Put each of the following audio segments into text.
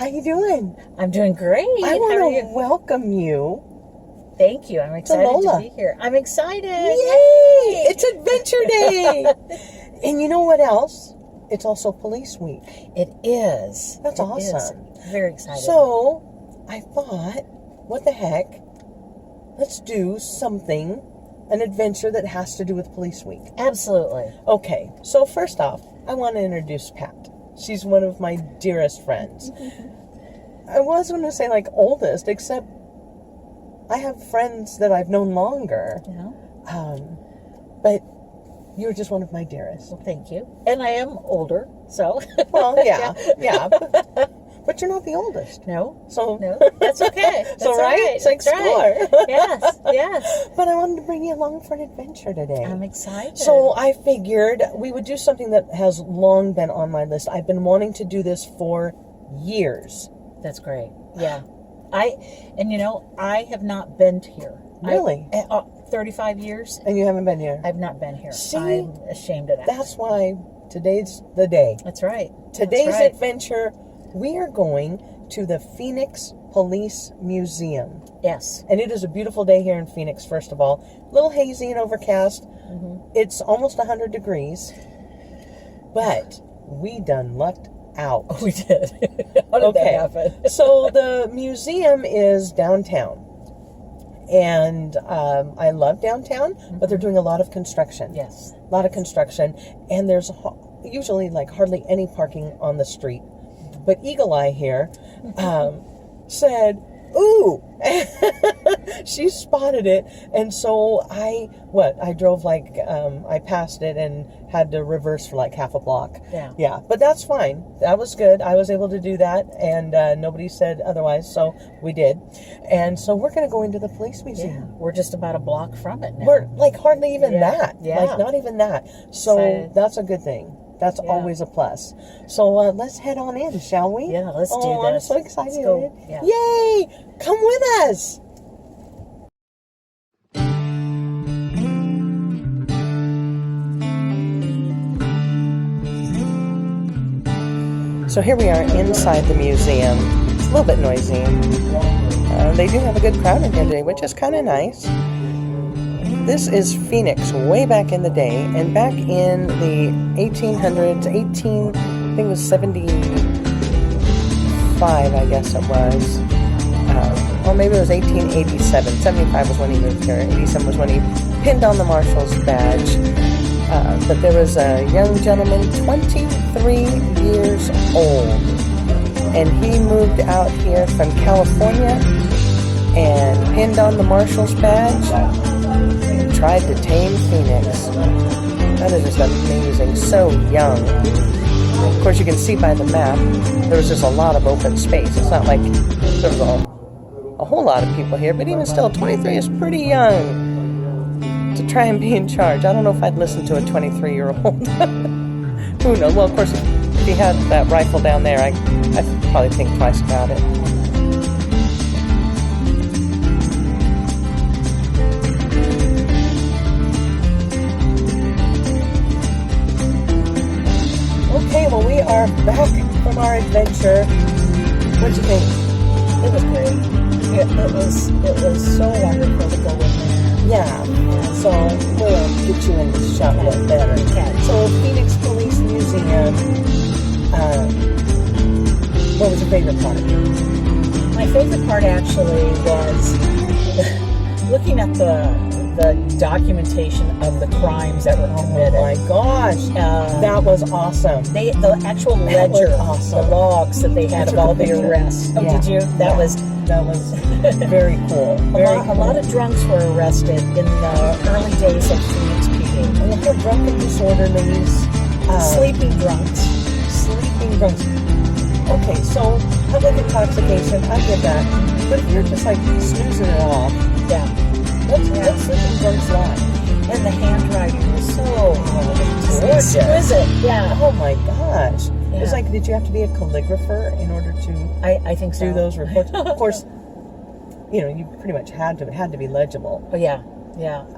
How you doing? I'm doing great. I want to welcome you. Thank you. I'm excited Lola. to be here. I'm excited. Yay! It's Adventure Day. And you know what else? It's also Police Week. It is. That's awesome. Very excited. So, I thought, what the heck? Let's do something, an adventure that has to do with Police Week. Absolutely. Okay, so first off, I want to introduce Pat. She's one of my dearest friends. I was going to say like oldest, except I have friends that I've known longer. Yeah. But you're just one of my dearest. Well, thank you. And I am older, so. Well, yeah. But you're not the oldest. No, So that's okay. That's so right? right. It's like That's right. score. Yes. But I wanted to bring you along for an adventure today. I'm excited. So I figured we would do something that has long been on my list. I've been wanting to do this for years. That's great. Yeah. I have not been here. Really? 35 years. And you haven't been here. I've not been here. See? I'm ashamed of that. That's why today's the day. That's right. Today's That's right. adventure, we are going to the Phoenix Police Museum. Yes. And it is a beautiful day here in Phoenix, first of all. A little hazy and overcast. Mm-hmm. It's almost 100 degrees. But we done lucked out. Oh, we did. How did that happen? So the museum is downtown. And I love downtown, but they're doing a lot of construction. Yes. A lot of construction. And there's usually like hardly any parking on the street. But Eagle Eye here said, ooh, she spotted it. And so I drove like, I passed it and had to reverse for like half a block. Yeah. Yeah, but that's fine. That was good. I was able to do that, and nobody said otherwise, so we did. And so we're going to go into the police museum. Yeah. We're just about a block from it now. We're like hardly even that. Yeah. Like not even that. So Excited. that's a good thing. That's always a plus. So let's head on in, shall we? Yeah, let's do I'm this. so excited. Let's go. Yeah. Yay! Come with us. So here we are inside the museum. It's a little bit noisy. They do have a good crowd in here today, which is kind of nice. This is Phoenix way back in the day, and back in the 1800s, I think it was 75, I guess it was. Or maybe it was 1887. 75 was when he moved here. 87 was when he pinned on the marshal's badge. But there was a young gentleman, 23 years old, and he moved out here from California and pinned on the marshal's badge and tried to tame Phoenix. That is just amazing. So young. Of course, you can see by the map, there was just a lot of open space. It's not like there was a whole lot of people here, but even still, 23 is pretty young to try and be in charge. I don't know if I'd listen to a 23-year-old. Who knows? Well, of course, if he had that rifle down there, I'd probably think twice about it. Okay, well, we are back from our adventure. What'd you think? It was great. It was so wonderful to go in there. Yeah, so we'll get you in the shot a little better. Okay. So, Phoenix Police Museum, what was your favorite part? My favorite part actually was looking at the documentation of the crimes that were committed. Oh my gosh, that was awesome. The actual That was ledger, awesome. the logs that they had I of took a all the picture. arrests. Oh, Yeah. did you? That was very cool. a lot of drunks were arrested in the early days of Phoenix PD. A lot of drunken disorderlies. Sleeping drunks. Sleeping drunks. Okay, so public intoxication, I get that. But if you're just like snoozing it off, Yeah. what's sleeping drunks like? And the handwriting was so Gorgeous. exquisite. Yeah. Oh my gosh. Yeah. It's like, did you have to be a calligrapher in order to I think so. do those reports? Of course, you pretty much had to be legible. Oh, yeah.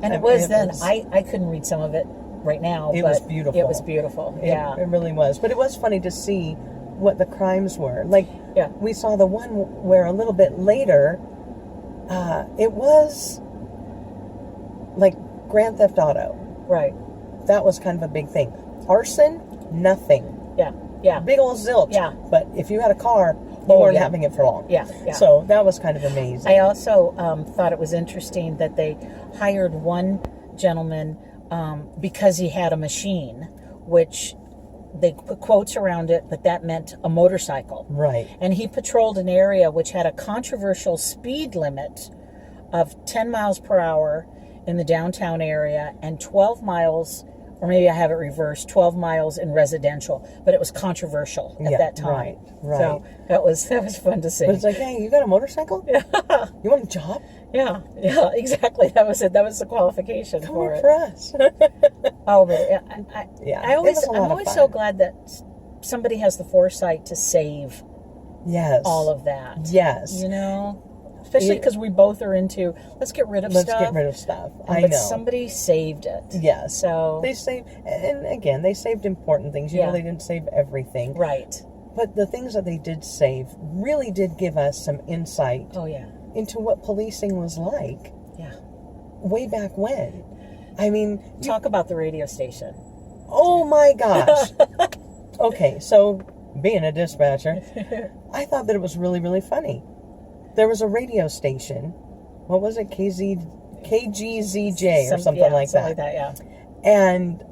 And it was then. I couldn't read some of it right now. It but was beautiful. It was beautiful. Yeah. It really was. But it was funny to see what the crimes were. Like, Yeah. we saw the one where a little bit later, it was like Grand Theft Auto. Right. That was kind of a big thing. Arson, nothing. Yeah. Yeah. Big old zilch. Yeah. But if you had a car, you Oh, weren't yeah. having it for long. Yeah. Yeah. So that was kind of amazing. I also thought it was interesting that they hired one gentleman because he had a machine, which they put quotes around it, but that meant a motorcycle. Right. And he patrolled an area which had a controversial speed limit of 10 miles per hour in the downtown area and 12 miles, or maybe I have it reversed, 12 miles in residential, but it was controversial at Yeah, that time. right. So that was fun to see. But it's like, hey, you got a motorcycle? Yeah. You want a job? Yeah, exactly. That was it. That was the qualification Come for work it. for us. Oh, but Yeah, I'm it was a lot of always fun. so glad that somebody has the foresight to save Yes. all of that. Yes. You know, especially because we both are into let's get rid of Let's stuff. get rid of stuff. I but know. somebody saved it. Yes. So They saved, and again, they saved important things. You Yeah. know, they didn't save everything. right. But the things that they did save really did give us some insight Oh yeah. into what policing was like Yeah. way back when. I mean, Talk about the radio station. oh my gosh. Okay, so being a dispatcher, I thought that it was really, really funny. There was a radio station. What was it? KGZJ or something like that. Yeah. And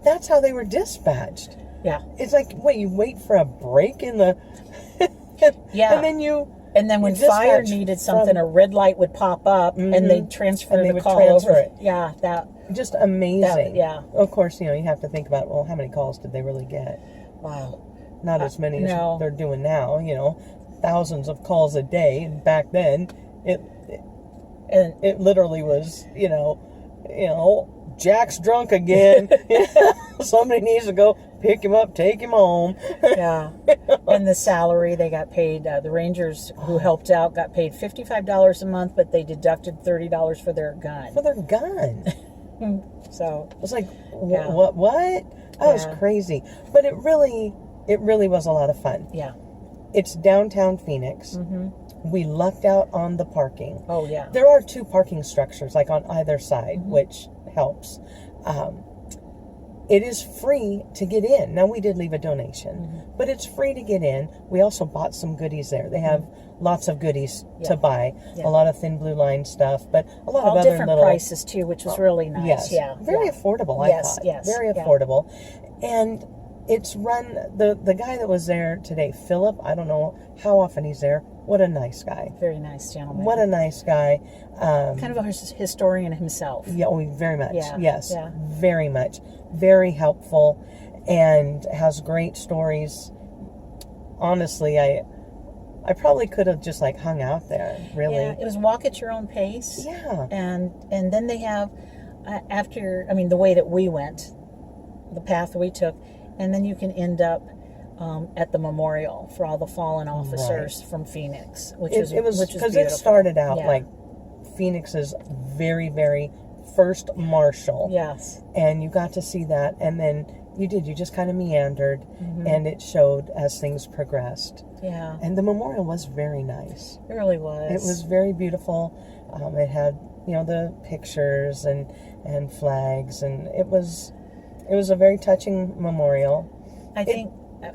that's how they were dispatched. Yeah. It's like, wait, you wait for a break in the... Yeah. And then you... And then when You fire dispatch needed something, from- a red light would pop up, and they'd transfer And they the would call transfer over. it. Yeah, that. Just amazing. yeah. Of course, you know, you have to think about, well, how many calls did they really get? Wow. Not as many no. as they're doing now, you know. Thousands of calls a day. And back then, And it literally was, you know, Jack's drunk again. Somebody needs to go pick him up, take him home. yeah, and the salary they got paid. The Rangers who helped out got paid $55 a month, but they deducted $30 for their gun. For their gun. So It was like, Yeah. what? That was Yeah. crazy. But it really was a lot of fun. yeah. It's downtown Phoenix. Mm-hmm. We lucked out on the parking. Oh yeah. There are 2 parking structures, like on either side, Mm-hmm. which helps. It is free to get in. Now, we did leave a donation, Mm-hmm. but it's free to get in. We also bought some goodies there. They have lots of goodies Yeah. to buy. Yeah. A lot of thin blue line stuff, but a lot All of other different little prices too, which was really nice. Yes. Yeah. Very yeah. affordable, I Yes, thought. yes, Very yeah. affordable. And it's run, the guy that was there today, Philip, I don't know how often he's there. What a nice guy. Very nice gentleman. What a nice guy. kind of a historian himself. Yeah, oh, very much. Yeah, Yes, yeah. very much. Very helpful and has great stories. Honestly, I probably could have just like hung out there, really. Yeah, it was walk at your own pace. Yeah. And then they have the way that we went, the path we took, and then you can end up at the memorial for all the fallen officers from Phoenix, which was because it beautiful. started out Yeah. like Phoenix's very, very first marshal. Yes. And you got to see that, and then you just kind of meandered, Mm-hmm. and it showed as things progressed. Yeah. And the memorial was very nice. It really was. It was very beautiful. It had, the pictures and flags, and it was a very touching memorial. I think.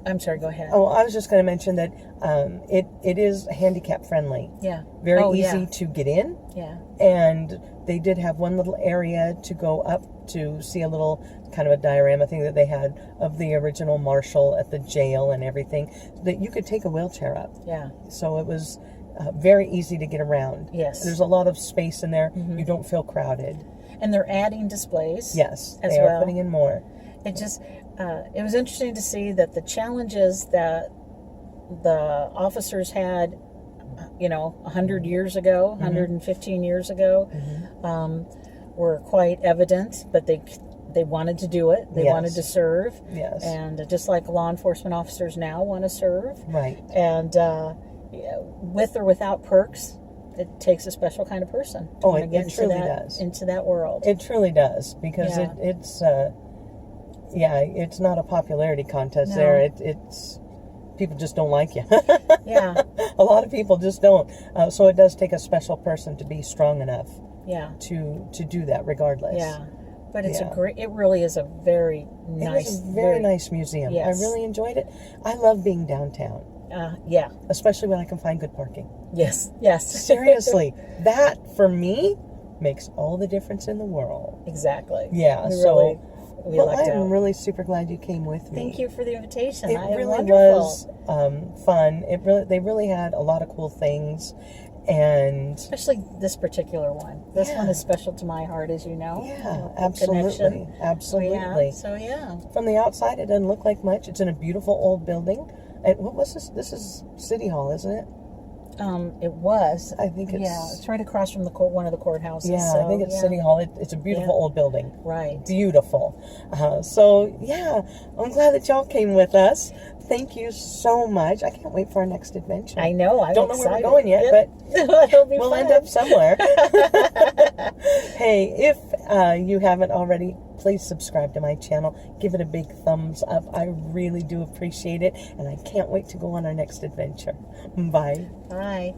I'm sorry. Go ahead. Oh, I was just going to mention that it is handicap friendly. Yeah. Very Oh, easy yeah. to get in, Yeah. and they did have one little area to go up to see a little kind of a diorama thing that they had of the original marshal at the jail and everything, that you could take a wheelchair up. Yeah. So it was very easy to get around. Yes. There's a lot of space in there. You don't feel crowded. And they're adding displays. Yes, As they well. are putting in more. It just, it was interesting to see that the challenges that the officers had, 100 years ago, 115 years ago, were quite evident, but they wanted to do it. They Yes. wanted to serve. Yes. And just like law enforcement officers now want to serve. Right. And with or without perks, it takes a special kind of person to Oh, want to it get into truly that, does. into that world. It truly does, because Yeah. it's not a popularity contest No. there. It's people just don't like you. Yeah. A lot of people just don't. So it does take a special person to be strong enough Yeah. to do that, regardless. Yeah. But it's Yeah. a great. It really is a very It nice, was a very nice museum. Yes. I really enjoyed it. I love being downtown, Yeah. especially when I can find good parking. Yes. Yes. Seriously, that for me makes all the difference in the world. Exactly. Yeah, We so really, we well, lucked I'm out. really super glad you came with me. Thank you for the invitation. It I am really wonderful. was fun. They really had a lot of cool things, and Especially this particular one. This one Yeah. is special to my heart, as you know. yeah, The absolutely, connection. absolutely. So yeah. From the outside, it doesn't look like much. It's in a beautiful old building. And what was this? This is City Hall, isn't it? It was. I think it's Yeah, it's right across from the one of the courthouses. yeah, so, I think it's yeah. City Hall. It's a beautiful Yeah. old building. Right. Beautiful. So yeah, I'm glad that y'all came with us. Thank you so much. I can't wait for our next adventure. I know. I'm Don't know excited. where we're going yet, but It'll be we'll fun. end up somewhere. Hey, if you haven't already, please subscribe to my channel. Give it a big thumbs up. I really do appreciate it, and I can't wait to go on our next adventure. Bye. Bye.